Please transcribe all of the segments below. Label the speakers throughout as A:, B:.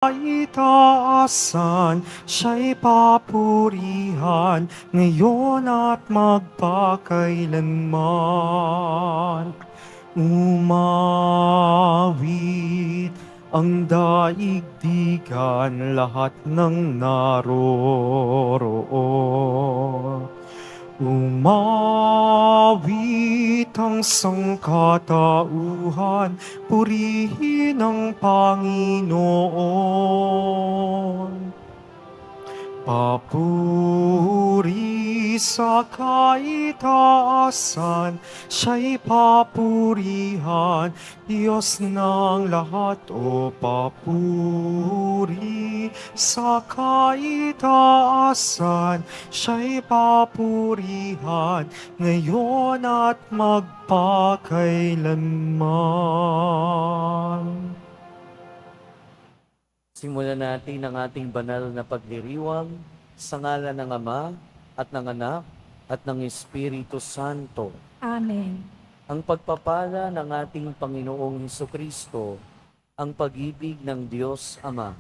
A: Itaasan, siya'y papurihan, ngayon at magpakailanman. Umawit ang daigdigan, lahat ng naroroon. Umawit ang sangkatauhan, purihin ang Panginoon. Papuri sa kaitaasan, siya'y papurihan, Diyos ng lahat, o papuri sa kaitaasan, siya'y papurihan, ngayon at magpakailanman.
B: Simulan natin ang ating banal na pagdiriwang sa ngalan ng Ama at ng Anak at ng Espiritu Santo.
C: Amen.
B: Ang pagpapala ng ating Panginoong Hesukristo, ang pag-ibig ng Diyos Ama,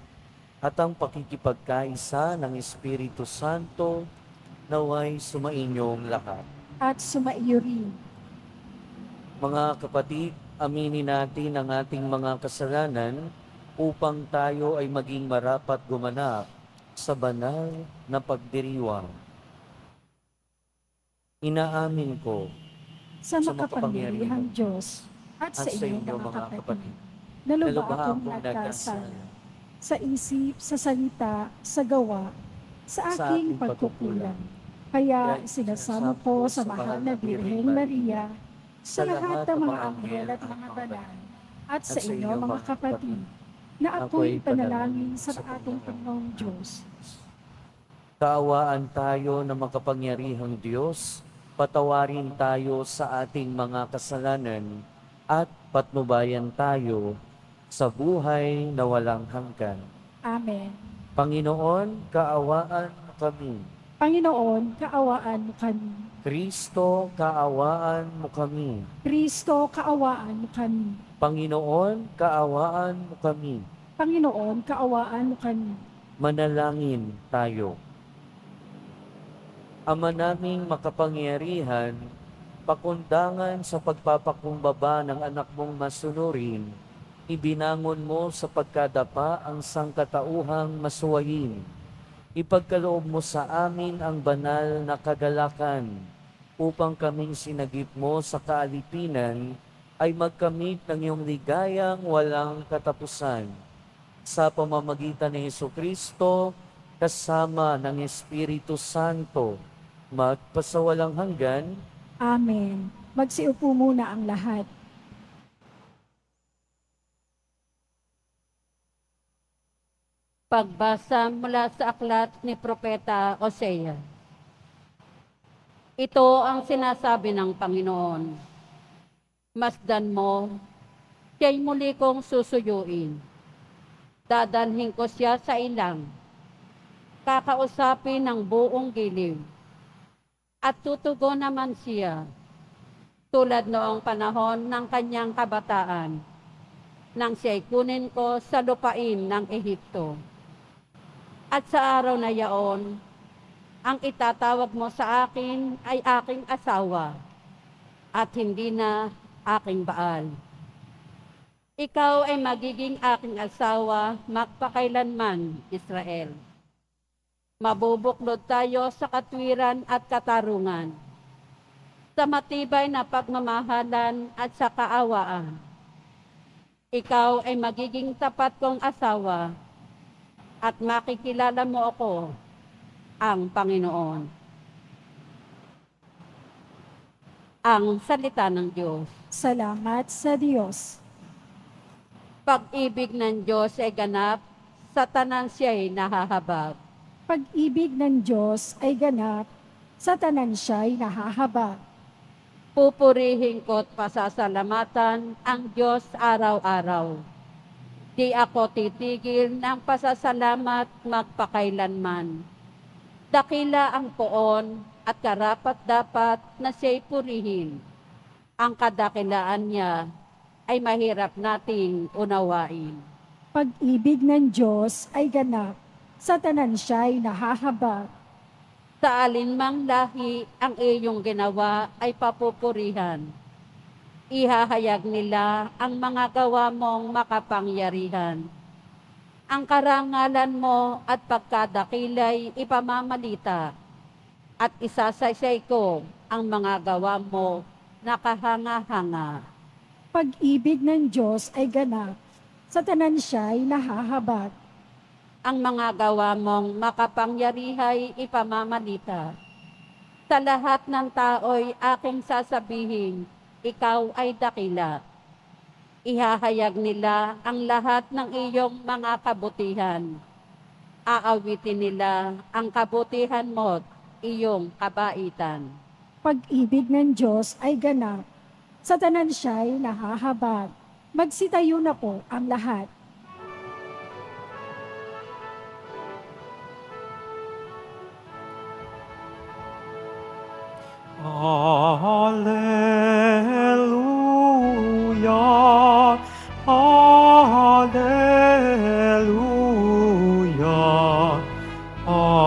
B: at ang pakikipagkaisa ng Espiritu Santo naway sumainyong lahat.
C: At sumaiyo rin.
B: Mga kapatid, aminin natin ang ating mga kasalanan upang tayo ay maging marapat gumanap sa banal na pagdiriwang. Inaamin ko
C: Sa makapangyarihang Diyos at sa inyo mga kapatid, na lubha akong nagkasala sa isip, sa salita, sa gawa, sa aking pagkukulang. Kaya sinasamo ko sa mahal na Birheng Maria, sa lahat ng mga anghel at mga banal, at sa inyo mga kapatid, na ako'y panalangin sa ating Panginoong Diyos.
B: Kaawaan tayo ng makapangyarihang Diyos, patawarin tayo sa ating mga kasalanan, at patnubayan tayo sa buhay na walang hanggan.
C: Amen.
B: Panginoon, kaawaan mo kami.
C: Panginoon, kaawaan mo kami.
B: Kristo, kaawaan mo kami.
C: Kristo, kaawaan mo kami.
B: Panginoon, kaawaan mo kami.
C: Panginoon, kaawaan mo kami.
B: Manalangin tayo. Ama naming makapangyarihan, pakundangan sa pagpapakumbaba ng anak mong masunurin, ibinangon mo sa pagkadapa ang sangkatauhang masuwayin. Ipagkaloob mo sa amin ang banal na kagalakan, upang kaming sinagip mo sa kaalipinan, ay magkamit ng iyong ligayang walang katapusan. Sa pamamagitan ni Hesukristo, kasama ng Espiritu Santo, magpasawalang hanggan.
C: Amen. Magsiupo muna ang lahat.
D: Pagbasa mula sa aklat ni Propeta Hosea. Ito ang sinasabi ng Panginoon. Masdan mo, siya'y muli kong susuyuin. Dadalhin ko siya sa ilang. Kakausapin ng buong giliw. At tutugon naman siya, tulad noong panahon ng kanyang kabataan, nang siya'y kunin ko sa lupain ng Ehipto. At sa araw na yaon, ang itatawag mo sa akin ay aking asawa, at hindi na aking Baal. Ikaw ay magiging aking asawa magpakailanman, Israel. Mabubuklod tayo sa katwiran at katarungan, sa matibay na pagmamahalan at sa kaawaan. Ikaw ay magiging tapat kong asawa, at makikilala mo ako, ang Panginoon. Ang salita ng Diyos.
C: Salamat sa Diyos.
D: Pag-ibig ng Diyos ay ganap, sa tanan siya'y nahahabag.
C: Pag-ibig ng Diyos ay ganap, sa tanan siya'y nahahabag.
D: Pupurihin ko't pasasalamatan ang Diyos araw-araw. Di ako titigil ng pasasalamat magpakailanman. Dakila ang poon at karapat-dapat na siya'y purihin. Ang kadakilaan niya ay mahirap nating unawain.
C: Pag-ibig ng Diyos ay ganap, sa tanan siya'y nahahabag.
D: Sa alinmang lahi ang iyong ginawa ay papupurihan. Ihahayag nila ang mga gawa mong makapangyarihan. Ang karangalan mo at pagkadakilay ipamamalita, at isasaysay ko ang mga gawa mo na kahanga-hanga.
C: Pag-ibig ng Diyos ay ganap, sa tanan siya'y nahahabag.
D: Ang mga gawa mong makapangyarihay ipamamalita. Sa lahat ng tao'y aking sasabihin, ikaw ay dakila. Ihahayag nila ang lahat ng iyong mga kabutihan. Aawitin nila ang kabutihan mo't iyong kabaitan.
C: Pag-ibig ng Diyos ay ganap, sa tanan siya'y nahahabag. Magsitayo na po ang lahat.
A: Alleluia, Alleluia, Alleluia,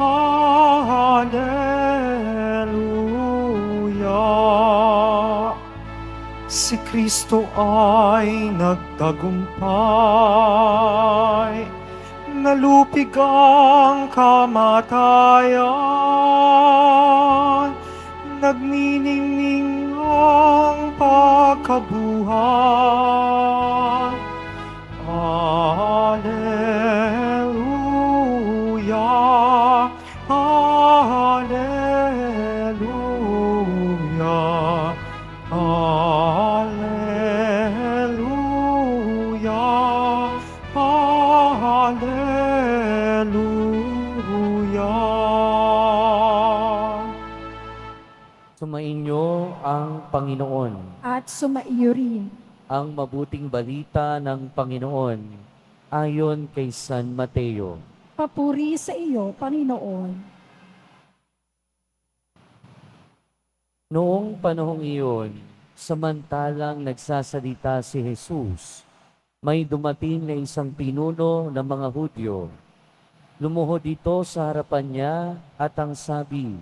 A: Alleluia. Si Kristo ay nagtagumpay, nalupig ang kamatayan, nagniningning ang pagkabuhay. Alleluia, Alleluia, Alleluia, Alleluia.
B: Sumainyo ang Panginoon.
C: At sumaiyo rin.
B: Ang mabuting balita ng Panginoon ayon kay San Mateo.
C: Papuri sa iyo, Panginoon.
B: Noong panahong iyon, samantalang nagsasalita si Jesus, may dumating na isang pinuno ng mga Hudyo. Lumuhod ito sa harapan niya at ang sabi,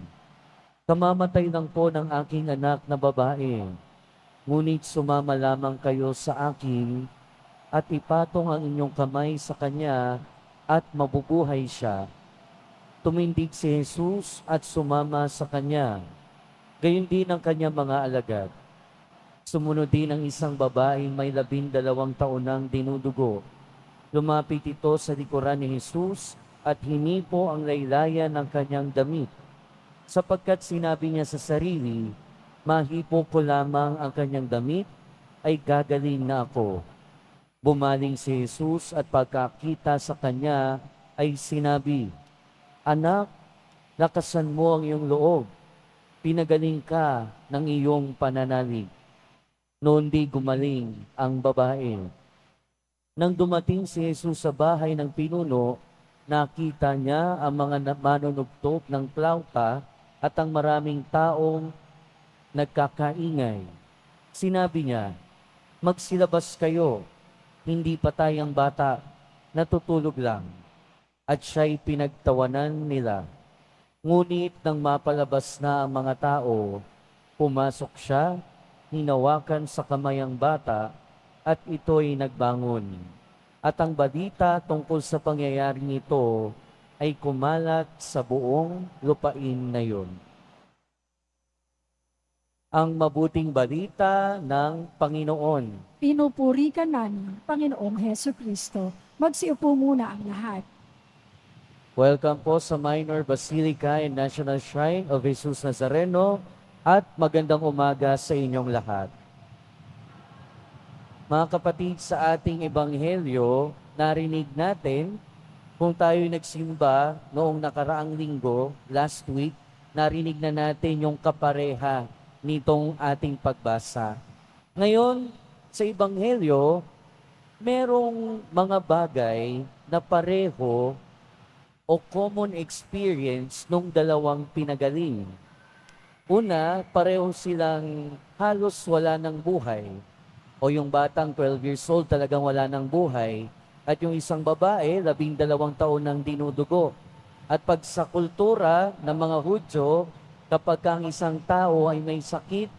B: "Kamamatay lang po ng aking anak na babae, ngunit sumama lamang kayo sa akin at ipatong ang inyong kamay sa kanya at mabubuhay siya." Tumindig si Jesus at sumama sa kanya. Gayon din ang kanyang mga alagad. Sumunod din ang isang babaeng may 12 taon nang dinudugo. Lumapit ito sa likuran ni Jesus at hinipo ang laylayan ng kanyang damit, sapagkat sinabi niya sa sarili, "Mahipo ko lamang ang kanyang damit, ay gagaling na ako." Bumaling si Jesus at pagkakita sa kanya ay sinabi, "Anak, lakasan mo ang iyong loob. Pinagaling ka ng iyong pananalig." Noon di gumaling ang babae. Nang dumating si Jesus sa bahay ng pinuno, nakita niya ang mga manunugtog ng plauta at ang maraming taong nagkakaingay. Sinabi niya, "Magsilabas kayo, hindi patay ang bata, natutulog lang." At siya'y pinagtawanan nila. Ngunit nang mapalabas na ang mga tao, pumasok siya, hinawakan sa kamay ang bata, at ito'y nagbangon. At ang balita tungkol sa pangyayaring ito ay kumalat sa buong lupain na yun. Ang mabuting balita ng Panginoon.
C: Pinupuri ka namin, Panginoong Heso Kristo. Magsiupo muna ang lahat.
B: Welcome po sa Minor Basilica and National Shrine of Jesus Nazareno at magandang umaga sa inyong lahat. Mga kapatid, sa ating ebanghelyo, narinig natin kung tayo nagsimba noong nakaraang linggo, last week, narinig na natin yung kapareha nitong ating pagbasa. Ngayon, sa ebanghelyo, merong mga bagay na pareho o common experience nung dalawang pinagaling. Una, pareho silang halos wala ng buhay. O yung batang 12 years old talagang wala ng buhay. At yung isang babae, 12 taon nang dinudugo. At pag sa kultura ng mga Hudyo, kapag ang isang tao ay may sakit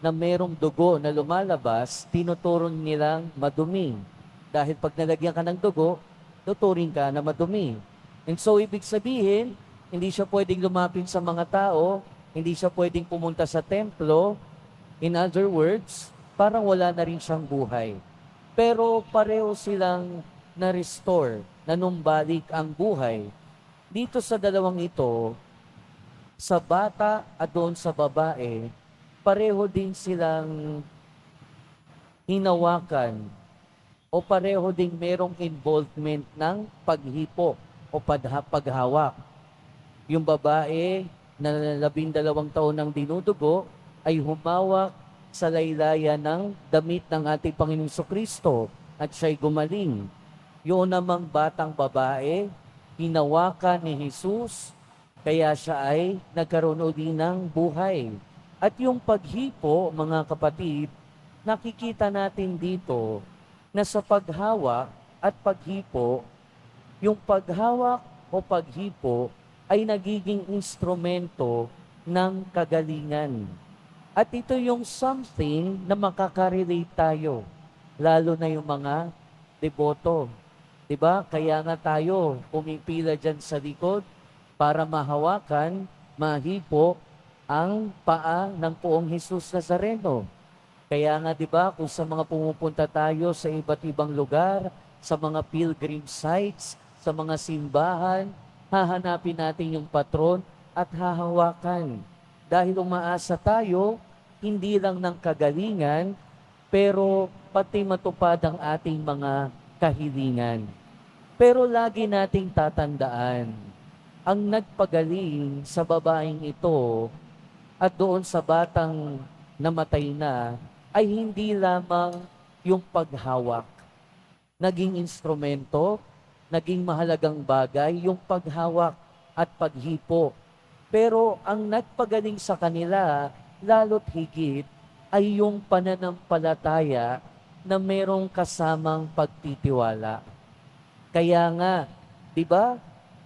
B: na merong dugo na lumalabas, tinuturo nilang madumi. Dahil pag nalagyan ka ng dugo, tuturing ka na madumi. And so, ibig sabihin, hindi siya pwedeng lumapit sa mga tao, hindi siya pwedeng pumunta sa templo. In other words, parang wala na rin siyang buhay. Pero pareho silang na-restore, nanumbalik ang buhay. Dito sa dalawang ito, sa bata at doon sa babae, pareho din silang hinawakan o pareho ding merong involvement ng paghipo o paghawak. Yung babae na 12 taon ng dinudugo ay humawak sa laylayan ng damit ng ating Panginoong Kristo at siya'y gumaling. Yun namang batang babae, hinawakan ni Jesus, kaya siya ay nagkaroon uli ng buhay. At yung paghipo, mga kapatid, nakikita natin dito na sa paghawak at paghipo, yung paghawak o paghipo ay nagiging instrumento ng kagalingan. At ito yung something na makakarelate tayo, lalo na yung mga deboto. Diba? Kaya nga tayo pumipila dyan sa likod para mahawakan, mahipo ang paa ng Poong Jesus Nazareno. Kaya nga diba, kung sa mga pumupunta tayo sa iba't ibang lugar, sa mga pilgrim sites, sa mga simbahan, hahanapin natin yung patron at hahawakan. Dahil umaasa tayo, hindi lang ng kagalingan, pero pati matupad ang ating mga kahilingan. Pero lagi nating tatandaan, ang nagpagaling sa babaeng ito at doon sa batang namatay na, ay hindi lamang yung paghawak. Naging instrumento, naging mahalagang bagay yung paghawak at paghipo. Pero ang nagpagaling sa kanila, lalo't higit, ay yung pananampalataya na merong kasamang pagtitiwala. Kaya nga, di ba,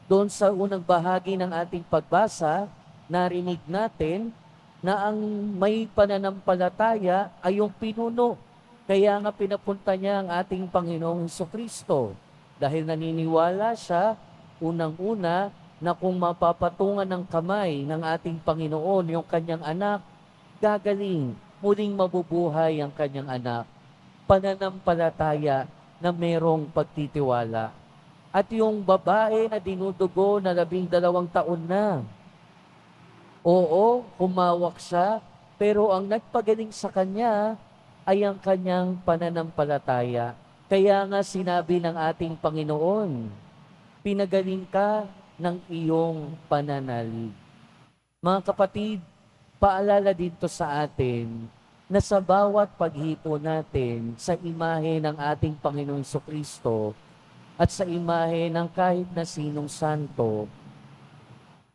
B: doon sa unang bahagi ng ating pagbasa, narinig natin na ang may pananampalataya ay yung pinuno. Kaya nga pinapunta niya ang ating Panginoong Jesucristo. Dahil naniniwala siya, unang-una, na kung mapapatungan ng kamay ng ating Panginoon yung kanyang anak, gagaling, muling mabubuhay ang kanyang anak. Pananampalataya na merong pagtitiwala. At yung babae na dinudugo na 12 taon na, oo, humawak siya, pero ang nagpagaling sa kanya ay ang kanyang pananampalataya. Kaya nga sinabi ng ating Panginoon, pinagaling ka ng iyong pananalig. Mga kapatid, paalala dito sa atin na sa bawat paghipo natin sa imahe ng ating Panginoong Jesucristo at sa imahe ng kahit na sinong santo,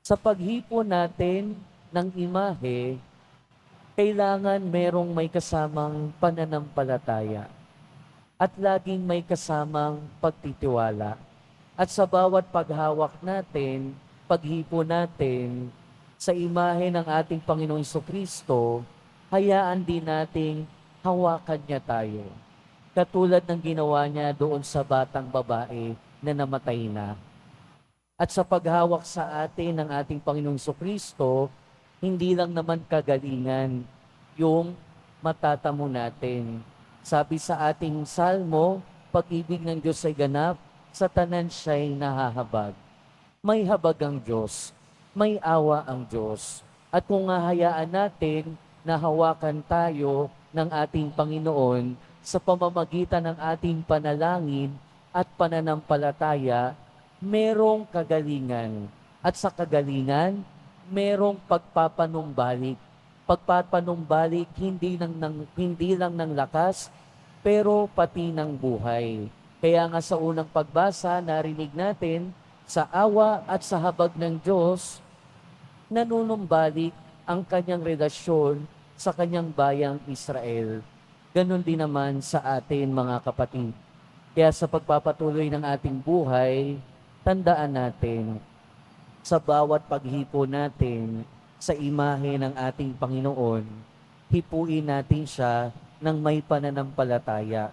B: sa paghipo natin ng imahe, kailangan merong may kasamang pananampalataya at laging may kasamang pagtitiwala. At sa bawat paghawak natin, paghipo natin sa imahe ng ating Panginoong Jesucristo, hayaan din nating hawakan niya tayo. Katulad ng ginawa niya doon sa batang babae na namatay na. At sa paghawak sa atin ng ating Panginoong Jesucristo, hindi lang naman kagalingan yung matatamo natin. Sabi sa ating salmo, pag-ibig ng Diyos ay ganap, sa tanan siya'y nahahabag. May habag ang Diyos, may awa ang Diyos. At kung hahayaan natin na hawakan tayo ng ating Panginoon sa pamamagitan ng ating panalangin at pananampalataya, merong kagalingan. At sa kagalingan, merong pagpapanumbalik. Pagpapanumbalik hindi lang ng lakas, pero pati ng buhay. Kaya nga sa unang pagbasa, narinig natin, sa awa at sa habag ng Diyos, nanunumbalik ang kanyang relasyon sa kanyang bayang Israel. Ganon din naman sa atin mga kapatid. Kaya sa pagpapatuloy ng ating buhay, tandaan natin sa bawat paghipo natin sa imahe ng ating Panginoon, hipuin natin siya ng may pananampalataya.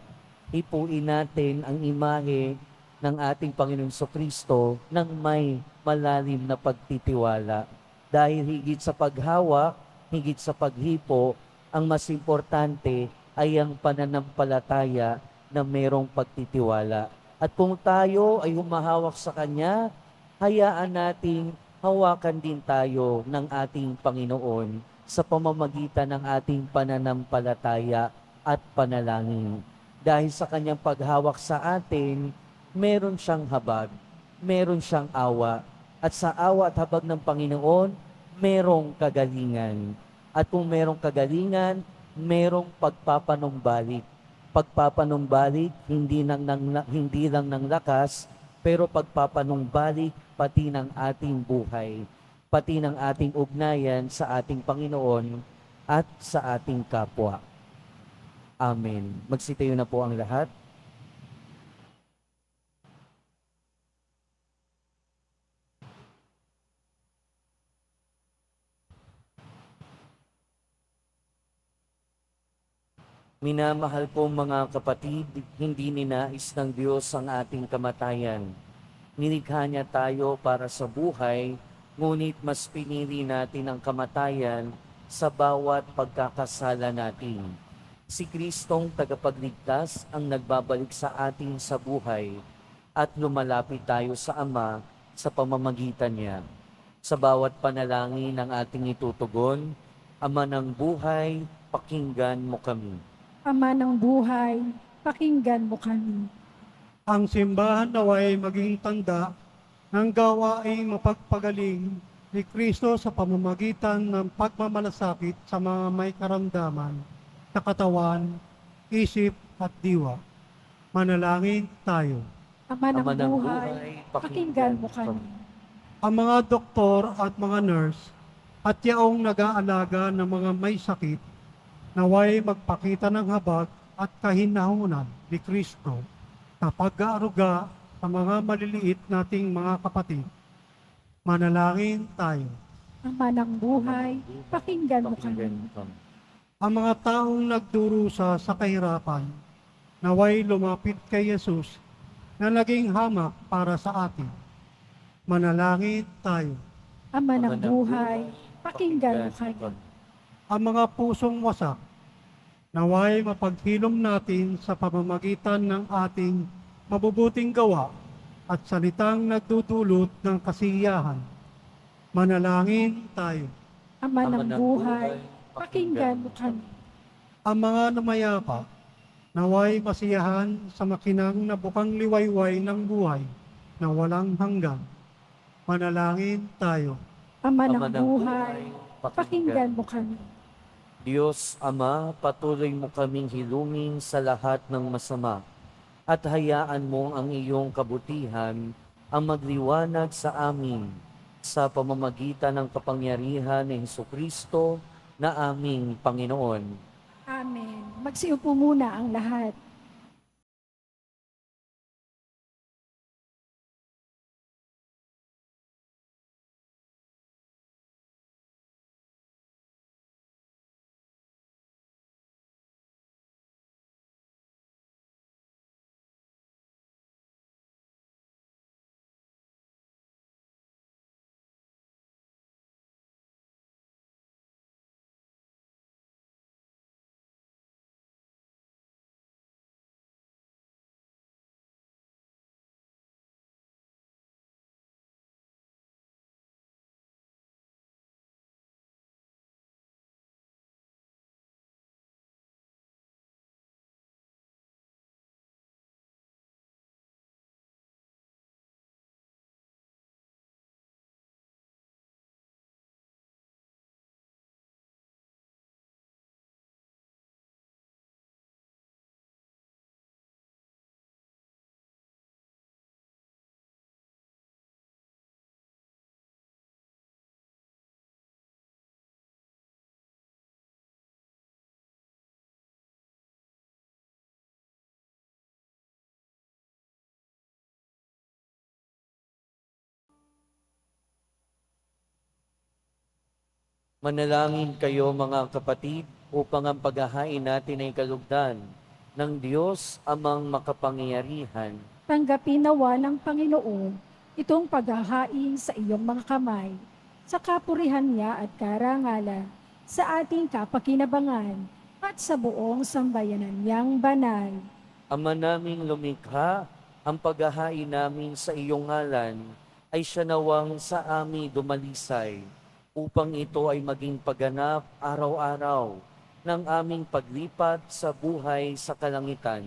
B: Hipuin natin ang imahe ng ating Panginoon Kristo ng may malalim na pagtitiwala. Dahil higit sa paghawak, higit sa paghipo, ang mas importante ay ang pananampalataya na merong pagtitiwala. At kung tayo ay humahawak sa Kanya, hayaan nating hawakan din tayo ng ating Panginoon sa pamamagitan ng ating pananampalataya at panalangin. Dahil sa Kanyang paghawak sa atin, meron siyang habag, meron siyang awa, at sa awa at habag ng Panginoon, merong kagalingan. At kung merong kagalingan, merong pagpapanumbalik. Pagpapanumbalik, hindi lang ng lakas, pero pagpapanumbalik pati ng ating buhay, pati ng ating ugnayan sa ating Panginoon at sa ating kapwa. Amen. Magsitayo na po ang lahat. Minamahal po mga kapatid, hindi ninais ng Diyos ang ating kamatayan. Nilikha niya tayo para sa buhay, ngunit mas pinili natin ang kamatayan sa bawat pagkakasala natin. Si Kristong tagapagligtas ang nagbabalik sa atin sa buhay at lumalapit tayo sa Ama sa pamamagitan niya. Sa bawat panalangin ng ating itutugon, Ama ng buhay, pakinggan mo kami.
C: Ama ng buhay, pakinggan mo kami.
E: Ang simbahan naway maging tanda ng gawaing mapagpagaling ni Kristo sa pamamagitan ng pagmamalasakit sa mga may karamdaman sa katawan, isip at diwa. Manalangin tayo.
C: Ama ng
B: Ama ng
C: buhay, pakinggan mo kami.
E: Ang mga doktor at mga nurse at yaong nag-aalaga ng mga may sakit naway magpakita ng habag at kahinahunan ni Kristo sa pag-aaruga sa mga maliliit nating mga kapatid. Manalangin tayo.
C: Ama ng buhay, pakinggan mo kami.
E: Ang mga taong nagdurusa sa kahirapan, naway lumapit kay Jesus na naging hamak para sa atin. Manalangin tayo.
C: Ama ng buhay, pakinggan mo kami.
E: Ang mga pusong wasak, naway mapaghilom natin sa pamamagitan ng ating mabubuting gawa at salitang nagdudulot ng kasiyahan. Manalangin tayo.
C: Ama ng buhay, pakinggan mo kami.
E: Ang mga namayapa, naway masiyahan sa makinang nabukang liwayway ng buhay na walang hanggan. Manalangin tayo.
C: Ama ng buhay, pakinggan mo kami.
B: Diyos Ama, patuloy mo kaming hilungin sa lahat ng masama at hayaan mo ang iyong kabutihan ang magliwanag sa amin sa pamamagitan ng kapangyarihan ni Jesucristo na aming Panginoon.
C: Amen. Magsiupo muna ang lahat.
B: Manalangin kayo mga kapatid upang ang paghahain natin ay kalugdan ng Diyos amang makapangyarihan.
C: Tanggapin nawa ng Panginoon itong paghahain sa iyong mga kamay, sa kapurihan niya at karangalan, sa ating kapakinabangan at sa buong sambayanan niyang banal.
B: Ama naming lumikha, ang paghahain namin sa iyong ngalan ay siya nawang sa amin dumalisay, upang ito ay maging pagganap araw-araw ng aming paglipat sa buhay sa kalangitan.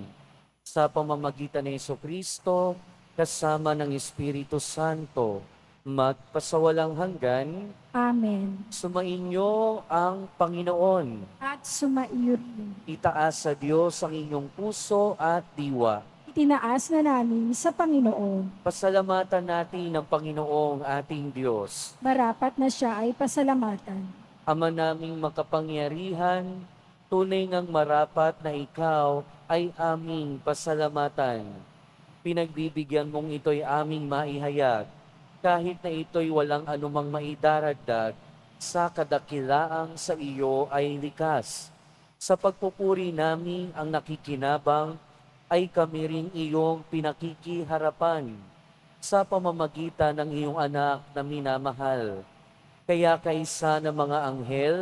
B: Sa pamamagitan ni Jesucristo, kasama ng Espiritu Santo, magpasawalang hanggan.
C: Amen.
B: Sumainyo ang Panginoon.
C: At sumaiyo rin.
B: Itaas sa Diyos ang inyong puso at diwa.
C: Itinaas na namin sa Panginoon.
B: Pasalamatan natin ang Panginoong ating Diyos.
C: Marapat na siya ay pasalamatan.
B: Ama naming makapangyarihan, tunay ngang marapat na ikaw ay aming pasalamatan. Pinagbibigyan mong ito'y aming maihayag, kahit na ito'y walang anumang maidaragdag, sa kadakilaang sa iyo ay likas. Sa pagpupuri namin ang nakikinabang, ay kami rin iyong pinakikiharapan sa pamamagitan ng iyong anak na minamahal. Kaya kaisa ng mga anghel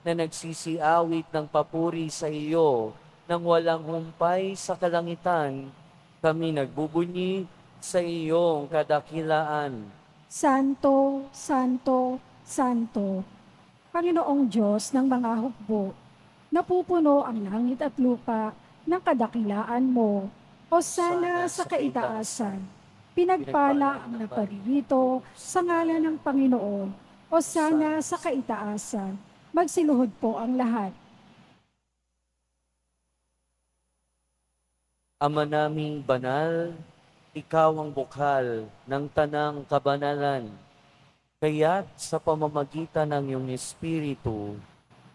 B: na nagsisiawit ng papuri sa iyo nang walang humpay sa kalangitan, kami nagbubunyi sa iyong kadakilaan.
C: Santo, Santo, Santo, Panginoong Diyos ng mga hukbo, napupuno ang langit at lupa ng kadakilaan mo. Hosana sa kaitaasan. Pinagpala ang naparirito sa ngalan ng Panginoon. Hosana sa kaitaasan. Magsiluhod po ang lahat.
B: Ama naming banal, ikaw ang bukal ng tanang kabanalan. Kaya't sa pamamagitan ng iyong Espiritu,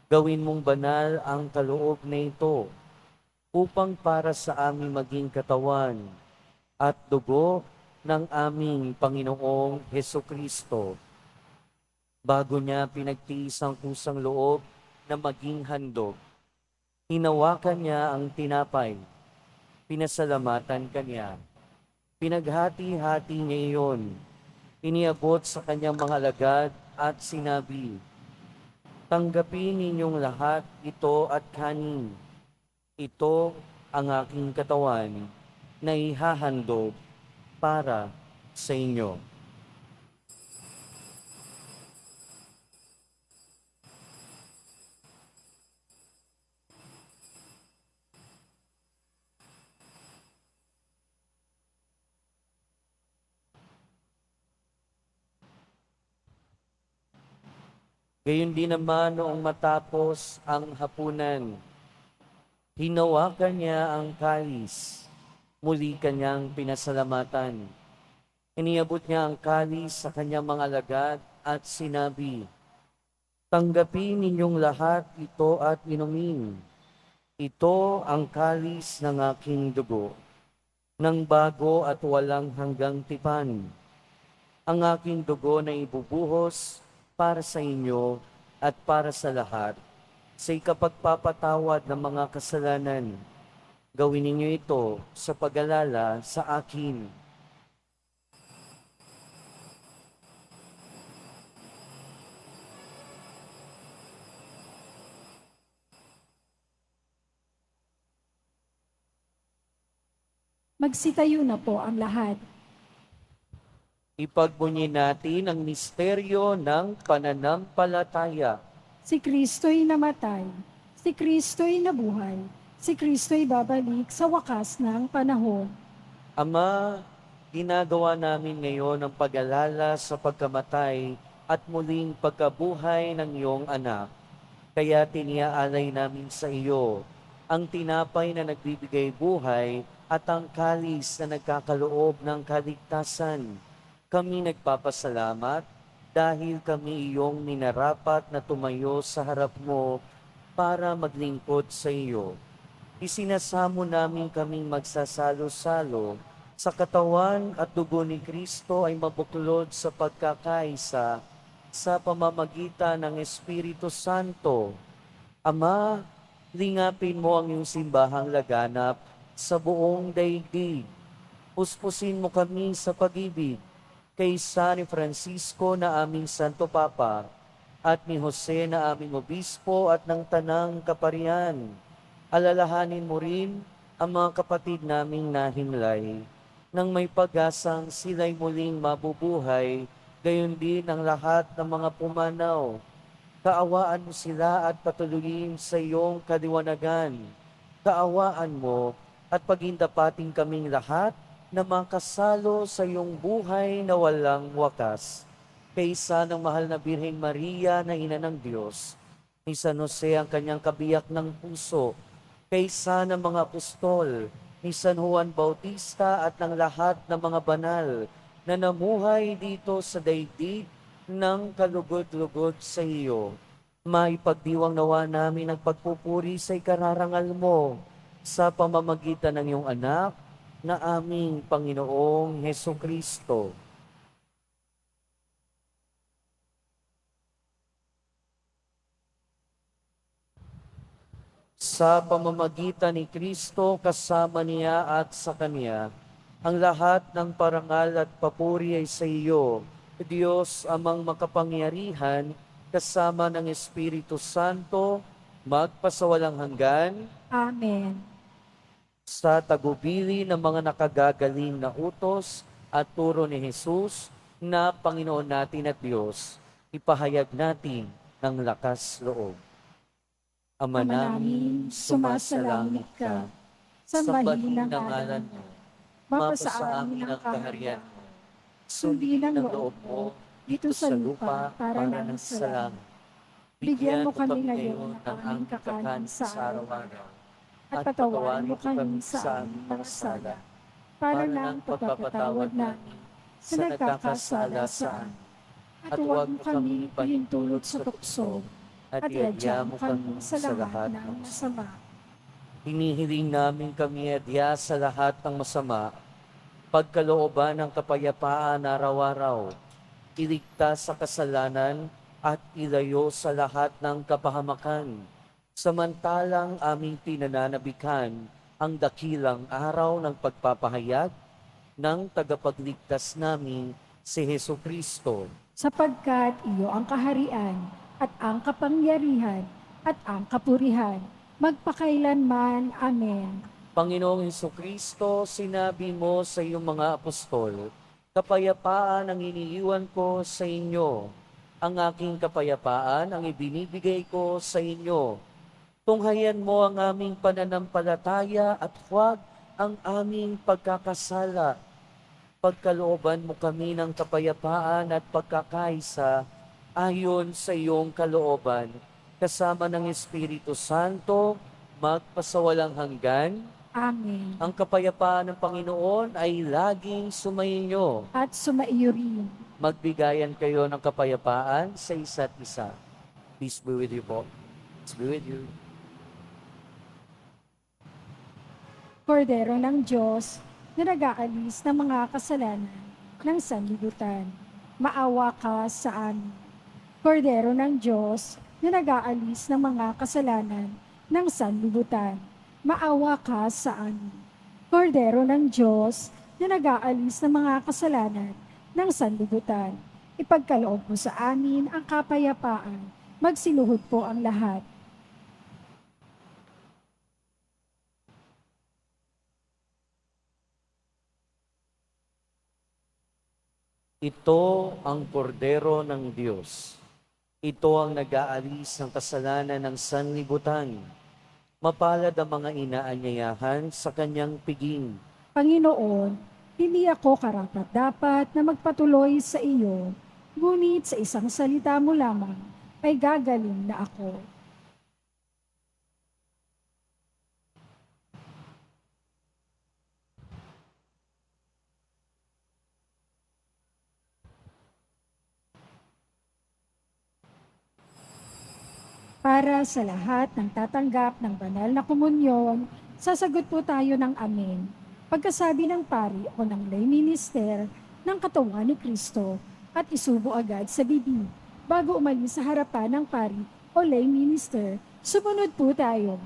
B: gawin mong banal ang kaloob na ito, upang para sa aming maging katawan at dugo ng aming Panginoong Hesukristo. Bago niya pinagtiis ang kusang loob na maging handog, hinawakan niya ang tinapay, pinasalamatan kanya, pinaghati-hati niya iyon, iniabot sa kanyang mga alagad at sinabi, "Tanggapin ninyong lahat ito at kanin. Ito ang aking katawan na ihahandog para sa inyo." Gayon din naman noong matapos ang hapunan, hinawakan niya ang kalis, muli kanyang pinasalamatan. Iniabot niya ang kalis sa kanyang mga alagad at sinabi, "Tanggapin ninyong lahat ito at inumin. Ito ang kalis ng aking dugo, ng bago at walang hanggang tipan. Ang aking dugo na ibubuhos para sa inyo at para sa lahat, sa ikapagpapatawad ng mga kasalanan. Gawin ninyo ito sa pag-alala sa akin."
C: Magsitayo na po ang lahat.
B: Ipagbunyi natin ang misteryo ng pananampalataya.
C: Si Kristo'y namatay, si Kristo'y nabuhay, si Kristo'y babalik sa wakas ng panahon.
B: Ama, ginagawa namin ngayon ang pag-alala sa pagkamatay at muling pagkabuhay ng iyong anak. Kaya tiniaalay namin sa iyo ang tinapay na nagbibigay buhay at ang kalis na nagkakaloob ng kaligtasan. Kami nagpapasalamat dahil kami iyong minarapat na tumayo sa harap mo para maglingkod sa iyo. Isinasamo namin kaming magsasalo-salo sa katawan at dugo ni Kristo ay mabuklod sa pagkakaisa sa pamamagitan ng Espiritu Santo. Ama, lingapin mo ang iyong simbahang laganap sa buong daigdig. Puspusin mo kami sa pag-ibig kay San Francisco na aming Santo Papa at ni Jose na aming Obispo at ng Tanang Kaparian. Alalahanin mo rin ang mga kapatid naming nahimlay nang may pag-asang sila'y muling mabubuhay, gayon din ang lahat ng mga pumanaw. Kaawaan mo sila at patuloyin sa iyong kaliwanagan. Kaawaan mo at pagindapating kaming lahat na makasalo sa iyong buhay na walang wakas. Kaysa ng mahal na Birheng Maria na Ina ng Diyos, ni San Jose ang kanyang kabiyak ng puso, kaysa ng mga apostol, ni San Juan Bautista at ng lahat ng mga banal na namuhay dito sa daigdig ng kalugod-lugod sa iyo. Maipagdiwang nawa namin ang pagpupuri sa ikararangal mo sa pamamagitan ng iyong anak na aming Panginoong Hesukristo. Sa pamamagitan ni Kristo, kasama niya at sa Kanya, ang lahat ng parangal at papuri ay sa iyo, Diyos amang makapangyarihan, kasama ng Espiritu Santo, magpasawalang hanggan.
C: Amen.
B: Sa tagubili ng mga nakagagaling na utos at turo ni Jesus na Panginoon natin at Diyos, ipahayag natin ng lakas loob. Ama namin, sumasalangit ka, sambahin ang ngalan mo, mapasa amin ang kaharian mo, sundin ang loob mo, dito sa lupa para nang sa langit. Bigyan mo kami ngayon ng aming kakanin sa araw-araw, at patawarin mo kami sa aming mga sala, para nang pagpapatawad namin sa nagkakasala sa amin. At huwag mo kami pahintulot sa tukso, at iadya mo kami sa lahat ng masama. Hinihiling namin kami adya sa lahat ng masama, pagkalooban ng kapayapaan araw-araw, iligtas sa kasalanan at ilayo sa lahat ng kapahamakan. Samantalang aming pinananabikan ang dakilang araw ng pagpapahayag ng tagapagligtas namin si Hesukristo.
C: Sapagkat iyo ang kaharian, at ang kapangyarihan, at ang kapurihan, magpakailanman. Amen.
B: Panginoong Hesukristo, sinabi mo sa iyong mga apostol, kapayapaan ang iniiwan ko sa inyo. Ang aking kapayapaan ang ibinibigay ko sa inyo. Tunghayan mo ang aming pananampalataya at huwag ang aming pagkakasala. Pagkalooban mo kami ng kapayapaan at pagkakaisa ayon sa iyong kalooban, kasama ng Espiritu Santo, magpasawalang hanggan.
C: Amen.
B: Ang kapayapaan ng Panginoon ay laging sumainyo.
C: At sumaiyo rin.
B: Magbigayan kayo ng kapayapaan sa isa't isa. Peace be with you po. Peace be with you.
C: Kordero ng Diyos, na nag-aalis ng mga kasalanan ng sanlibutan, maawa ka sa amin. Kordero ng Diyos, na nag-aalis ng mga kasalanan ng sanlibutan, maawa ka sa amin. Kordero ng Diyos, na nag-aalis ng mga kasalanan ng sanlibutan, ipagkaloob mo sa amin ang kapayapaan, magsiluhod po ang lahat.
B: Ito ang kordero ng Diyos. Ito ang nag-aalis ng kasalanan ng sanlibutan. Mapalad ang mga inaanyayahan sa kanyang piging.
C: Panginoon, hindi ako karapat-dapat na magpatuloy sa iyo, ngunit sa isang salita mo lamang ay gagaling na ako. Para sa lahat ng tatanggap ng banal na komunyon, sasagot po tayo ng amen. Pagkasabi ng pari o ng lay minister ng katawan ni Kristo at isubo agad sa bibig bago umalis sa harapan ng pari o lay minister. Sumunod po tayo.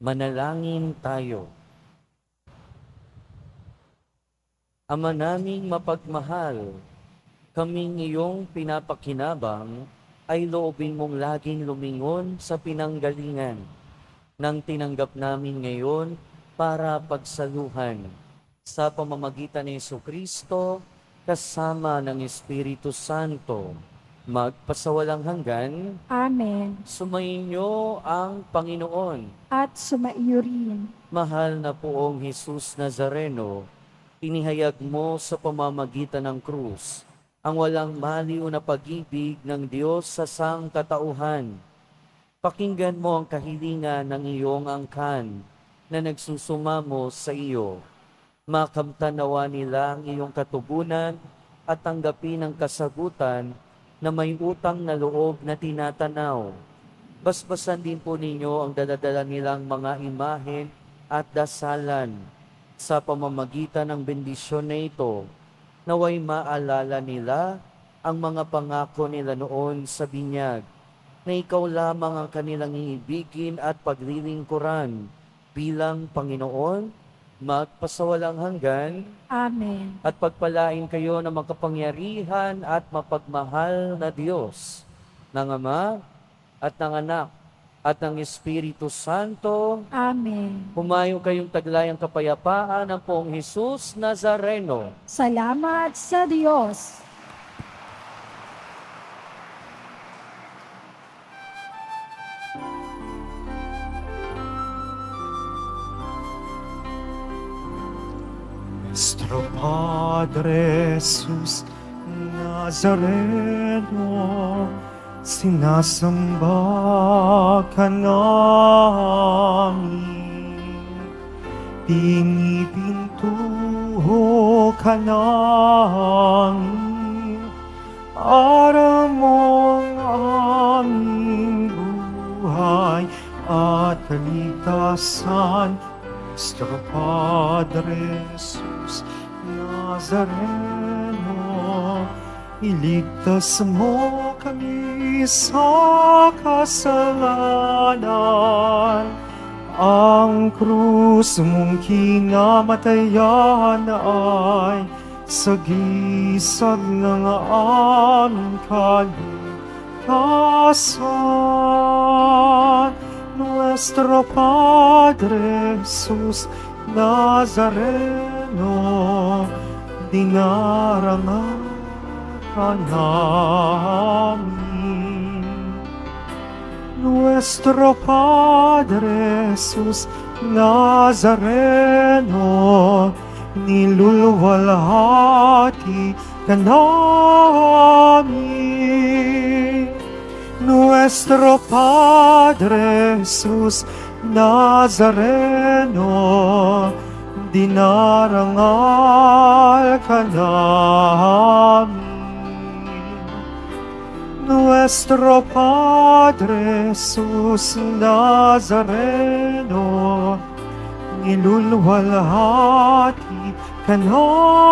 B: Manalangin tayo. Ama naming mapagmahal, kaming iyong pinapakinabang ay loobin mong laging lumingon sa pinanggalingan ng tinanggap namin ngayon para pagsaluhan sa pamamagitan ni Jesucristo kasama ng Espiritu Santo magpasawalang hanggan.
C: Amen.
B: Sumainyo ang Panginoon.
C: At sumaiyo rin.
B: Mahal na poong Jesus Nazareno, inihayag mo sa pamamagitan ng krus ang walang maliw na pag-ibig ng Diyos sa sangkatauhan. Pakinggan mo ang kahilingan ng iyong angkan na nagsusumamo sa iyo. Makamtanawa nila ang iyong katugunan at tanggapin ang kasagutan na may utang na loob na tinatanaw. Basbasan din po ninyo ang daladala nilang mga imahen at dasalan sa pamamagitan ng bendisyon na ito, naway maalala nila ang mga pangako nila noon sa binyag, na ikaw lamang ang kanilang iibigin at paglilingkuran bilang Panginoon, magpasawalang hanggan.
C: Amen.
B: At pagpalain kayo ng makapangyarihan at mapagmahal na Diyos, ng Ama at ng Anak at ng Espiritu Santo.
C: Amen.
B: Humayo kayong taglayang kapayapaan ng poong Jesus Nazareno.
C: Salamat sa Diyos.
A: Nuestro Padre Jesus Nazareno, sinasamba ka namin, pinipintuho ka namin, para mong aming buhay at kaligtasan. Nuestro Padre Jesus Nazareno, iligtas mo kami sa kasalanan. Ang krus mong kinamatayan ay sagisag ng aming kaligtasan. Nuestro Padre Jesus Nazareno, dinarangan ka namin. Nuestro Padre Jesus Nazareno, niluluwalhati ka namin. Nuestro Padre Jesus Nazareno, dinarangal ka namin. Nuestro Padre Jesus Nazareno, nilulwalhati ka namin.